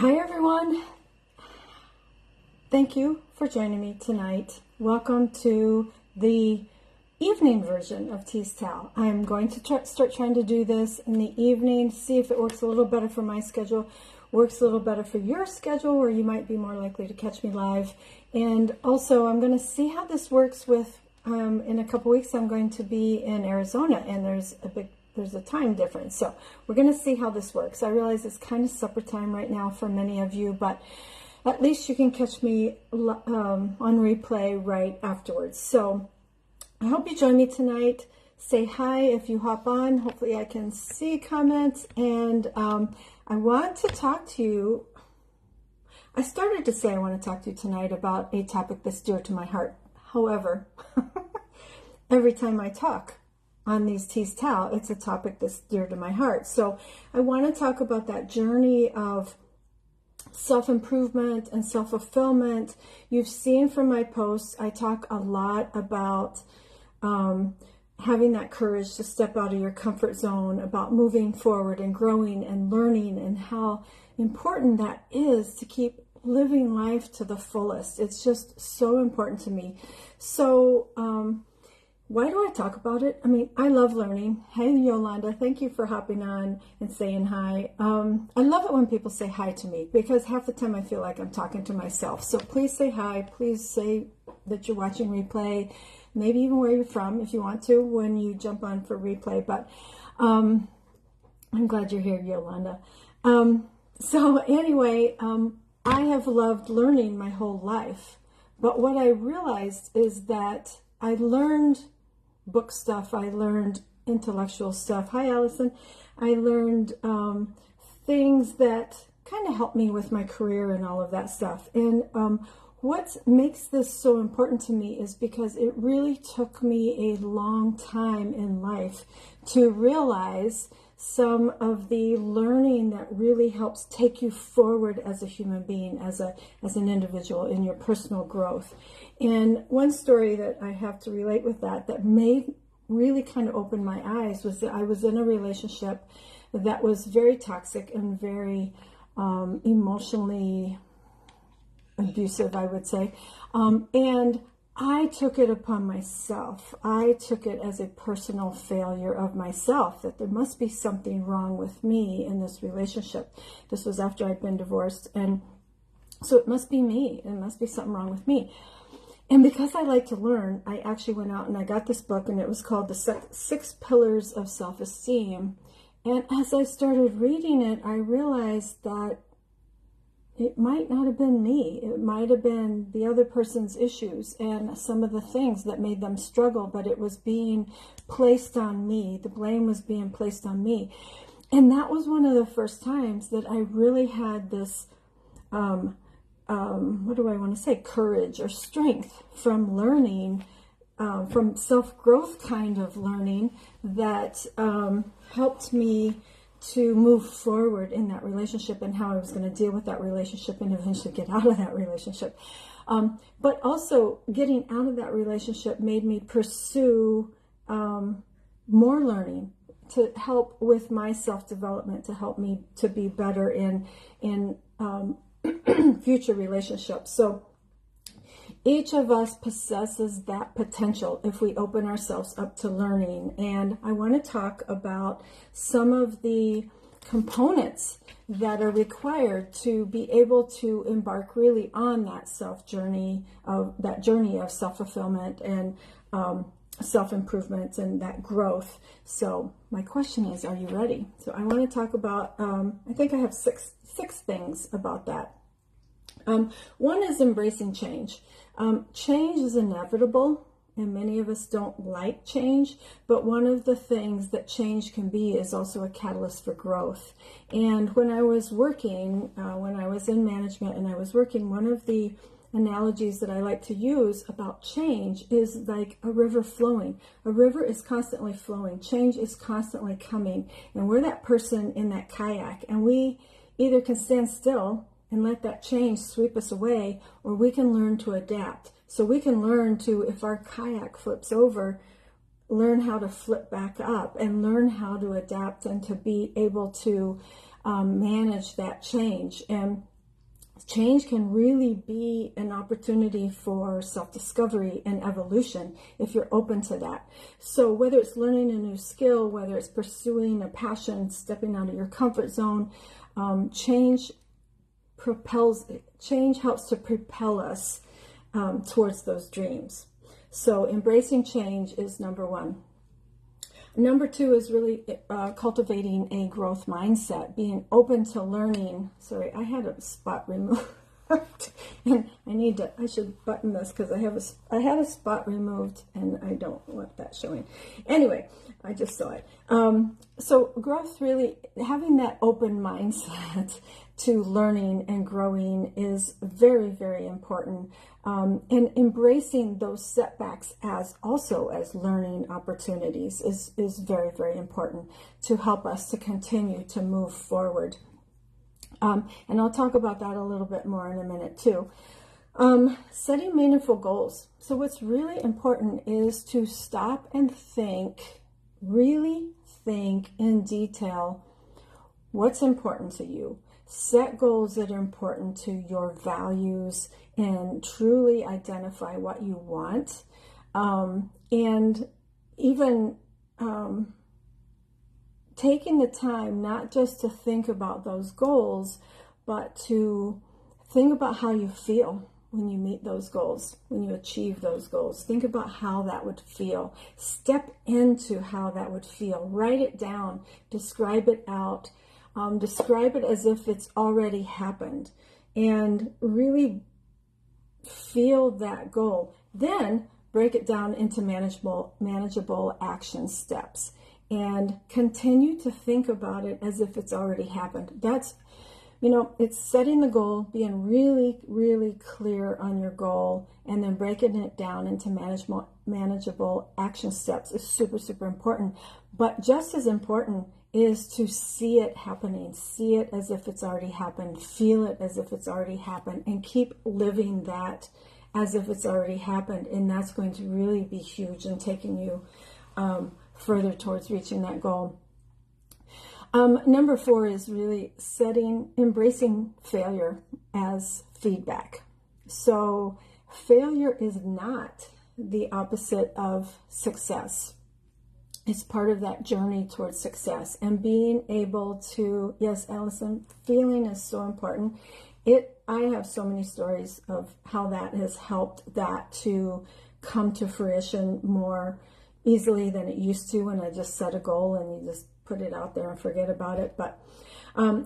Hi everyone. Thank you for joining me tonight. Welcome to the evening version of Tease Towel. I'm going to start trying to do this in the evening, see if it works a little better for my schedule, works a little better for your schedule where you might be more likely to catch me live. And also I'm going to see how this works with, in a couple weeks I'm going to be in Arizona, and there's a time difference. So we're going to see how this works. I realize it's kind of supper time right now for many of you, but at least you can catch me on replay right afterwards. So I hope you join me tonight. Say hi if you hop on. Hopefully I can see comments. And I want to talk to you. I started to say I want to talk to you tonight about a topic that's dear to my heart. However, every time I talk on these Tease Towel, it's a topic that's dear to my heart. So I want to talk about that journey of self-improvement and self-fulfillment. You've seen from my posts, I talk a lot about having that courage to step out of your comfort zone, about moving forward and growing and learning, and how important that is to keep living life to the fullest. It's just so important to me. So why do I talk about it? I mean, I love learning. Hey, Yolanda, thank you for hopping on and saying hi. I love it when people say hi to me, because half the time I feel like I'm talking to myself. So please say hi. Please say that you're watching replay, maybe even where you're from if you want to when you jump on for replay. But I'm glad you're here, Yolanda. So anyway, I have loved learning my whole life. But what I realized is that I learned book stuff, I learned intellectual stuff. Hi, Allison. I learned things that kind of helped me with my career and all of that stuff. And what makes this so important to me is because it really took me a long time in life to realize some of the learning that really helps take you forward as a human being, as an individual in your personal growth. And one story that I have to relate with that made really kind of open my eyes was that I was in a relationship that was very toxic and very emotionally abusive, I would say. And I took it upon myself. I took it as a personal failure of myself, that there must be something wrong with me in this relationship. This was after I'd been divorced. And so it must be me. It must be something wrong with me. And because I like to learn, I actually went out and I got this book, and it was called The Six Pillars of Self-Esteem. And as I started reading it, I realized that it might not have been me. It might have been the other person's issues and some of the things that made them struggle, but it was being placed on me. The blame was being placed on me. And that was one of the first times that I really had this, what do I want to say, courage or strength from learning, from self-growth kind of learning that helped me to move forward in that relationship and how I was going to deal with that relationship and eventually get out of that relationship. But also getting out of that relationship made me pursue more learning to help with my self-development, to help me to be better in future relationships. So each of us possesses that potential if we open ourselves up to learning. And I want to talk about some of the components that are required to be able to embark really on that journey of self-fulfillment and self-improvement and that growth. So my question is, are you ready? So I want to talk about, I think I have six things about that. One is embracing change. Change is inevitable, and many of us don't like change, but one of the things that change can be is also a catalyst for growth. And when I was working, when I was in management and I was working, one of the analogies that I like to use about change is like a river flowing. A river is constantly flowing. Change is constantly coming. And we're that person in that kayak, and we either can stand still and let that change sweep us away, or we can learn to adapt. So we can learn to, if our kayak flips over, learn how to flip back up and learn how to adapt and to be able to manage that change. And change can really be an opportunity for self-discovery and evolution if you're open to that. So whether it's learning a new skill, whether it's pursuing a passion, stepping out of your comfort zone, change helps to propel us towards those dreams. So embracing change is number one. Number two is really cultivating a growth mindset, being open to learning. Sorry, I had a spot removed, and I should button this because I had a spot removed, and I don't want that showing. Anyway, I just saw it. So growth, really having that open mindset to learning and growing is very, very important. And embracing those setbacks as learning opportunities is very, very important to help us to continue to move forward. And I'll talk about that a little bit more in a minute too. Setting meaningful goals. So what's really important is to stop and really think in detail what's important to you. Set goals that are important to your values and truly identify what you want. And even taking the time not just to think about those goals, but to think about how you feel when you meet those goals, when you achieve those goals. Think about how that would feel. Step into how that would feel. Write it down. Describe it out. Describe it as if it's already happened, and really feel that goal. Then break it down into manageable action steps, and continue to think about it as if it's already happened. That's, it's setting the goal, being really, really clear on your goal, and then breaking it down into manageable action steps is super, super important. But just as important is to see it happening, see it as if it's already happened, feel it as if it's already happened, and keep living that as if it's already happened. And that's going to really be huge in taking you further towards reaching that goal. Number four is really embracing failure as feedback. So failure is not the opposite of success. It's part of that journey towards success, and being able to, yes, Allison, feeling is so important. I have so many stories of how that has helped that to come to fruition more easily than it used to when I just set a goal and you just put it out there and forget about it. But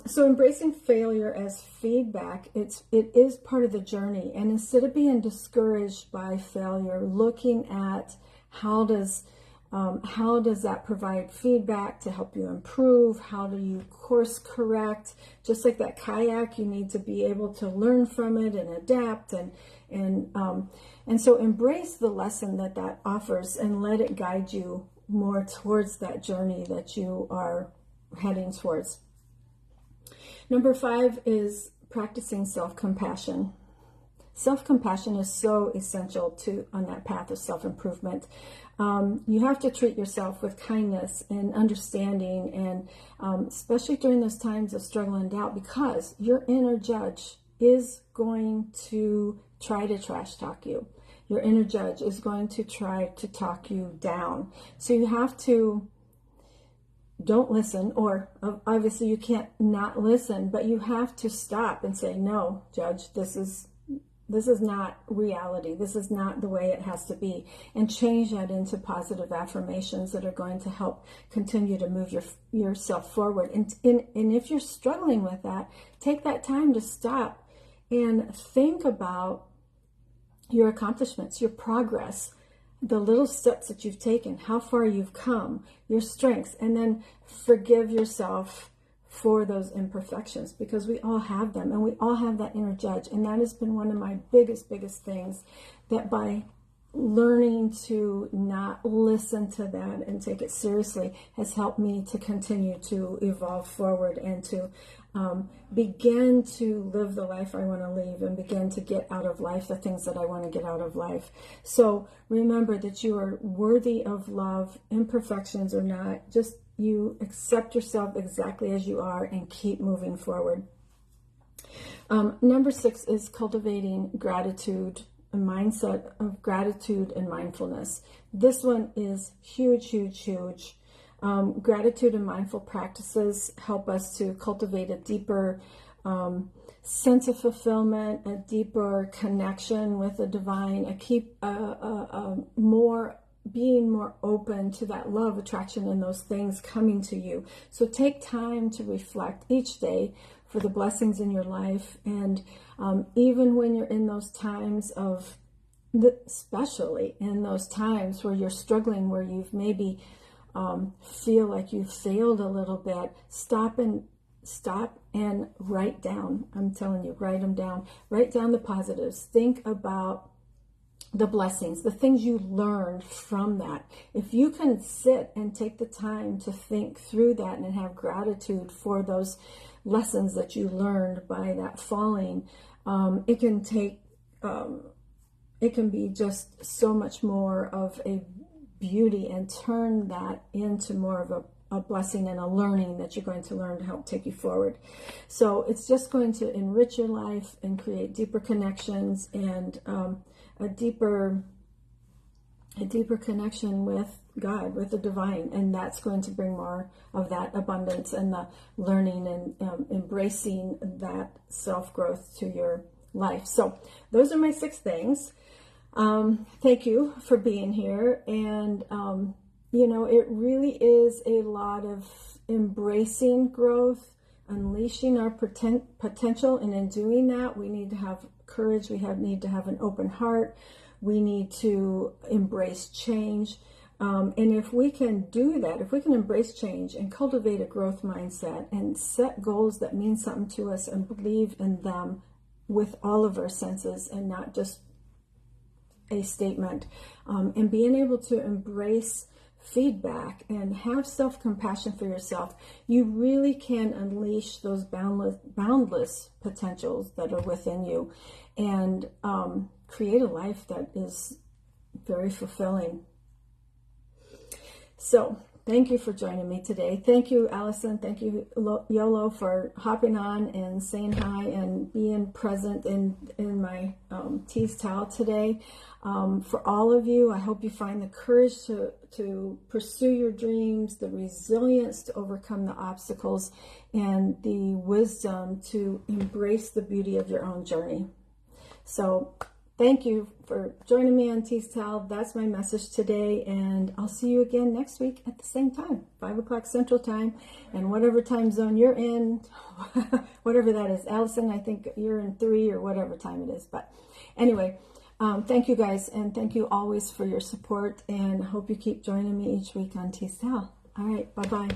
so embracing failure as feedback, it is part of the journey. And instead of being discouraged by failure, looking at how does that provide feedback to help you improve? How do you course correct? Just like that kayak, you need to be able to learn from it and adapt, and so embrace the lesson that offers and let it guide you more towards that journey that you are heading towards. Number five is practicing self-compassion. Self-compassion is so essential on that path of self-improvement. You have to treat yourself with kindness and understanding, and especially during those times of struggle and doubt, because your inner judge is going to try to trash talk you. Your inner judge is going to try to talk you down. So you have to don't listen, or obviously you can't not listen, but you have to stop and say, no, judge, this is not reality. This is not the way it has to be. And change that into positive affirmations that are going to help continue to move yourself forward. And if you're struggling with that, take that time to stop and think about your accomplishments, your progress, the little steps that you've taken, how far you've come, your strengths, and then forgive yourself for those imperfections, because we all have them, and we all have that inner judge. And that has been one of my biggest things, that by learning to not listen to that and take it seriously has helped me to continue to evolve forward and to begin to live the life I want to live, and begin to get out of life the things that I want to get out of life. So remember that you are worthy of love, imperfections or not. Just you accept yourself exactly as you are and keep moving forward. Number 6 is cultivating gratitude, a mindset of gratitude and mindfulness. This one is huge, huge, huge. Gratitude and mindful practices help us to cultivate a deeper sense of fulfillment, a deeper connection with the divine, being more open to that love, attraction, and those things coming to you. So take time to reflect each day for the blessings in your life. And even when you're in those times especially in those times where you're struggling, where you've maybe feel like you've failed a little bit, stop and write down. I'm telling you, write them down. Write down the positives. Think about the blessings, the things you learned from that. If you can sit and take the time to think through that and have gratitude for those lessons that you learned by that falling, it can be just so much more of a beauty and turn that into more of a blessing and a learning that you're going to learn to help take you forward. So it's just going to enrich your life and create deeper connections and a deeper connection with God, with the divine, and that's going to bring more of that abundance and the learning and embracing that self-growth to your life. So those are my 6 things. Thank you for being here. And, it really is a lot of embracing growth, unleashing our potential. And in doing that, we need to have courage. We need to have an open heart. We need to embrace change. And if we can do that, if we can embrace change and cultivate a growth mindset and set goals that mean something to us and believe in them with all of our senses and not just a statement, and being able to embrace feedback and have self-compassion for yourself, you really can unleash those boundless potentials that are within you and create a life that is very fulfilling. So thank you for joining me today. Thank you, Allison. Thank you, Yolo, for hopping on and saying hi and being present in my Tease Towel today. For all of you, I hope you find the courage to pursue your dreams, the resilience to overcome the obstacles, and the wisdom to embrace the beauty of your own journey. So thank you for joining me on Tease Towel. That's my message today, and I'll see you again next week at the same time, 5 o'clock Central Time, and whatever time zone you're in, whatever that is. Allison, I think you're in 3 or whatever time it is. But anyway, thank you guys, and thank you always for your support, and I hope you keep joining me each week on Tease Towel. All right, bye-bye.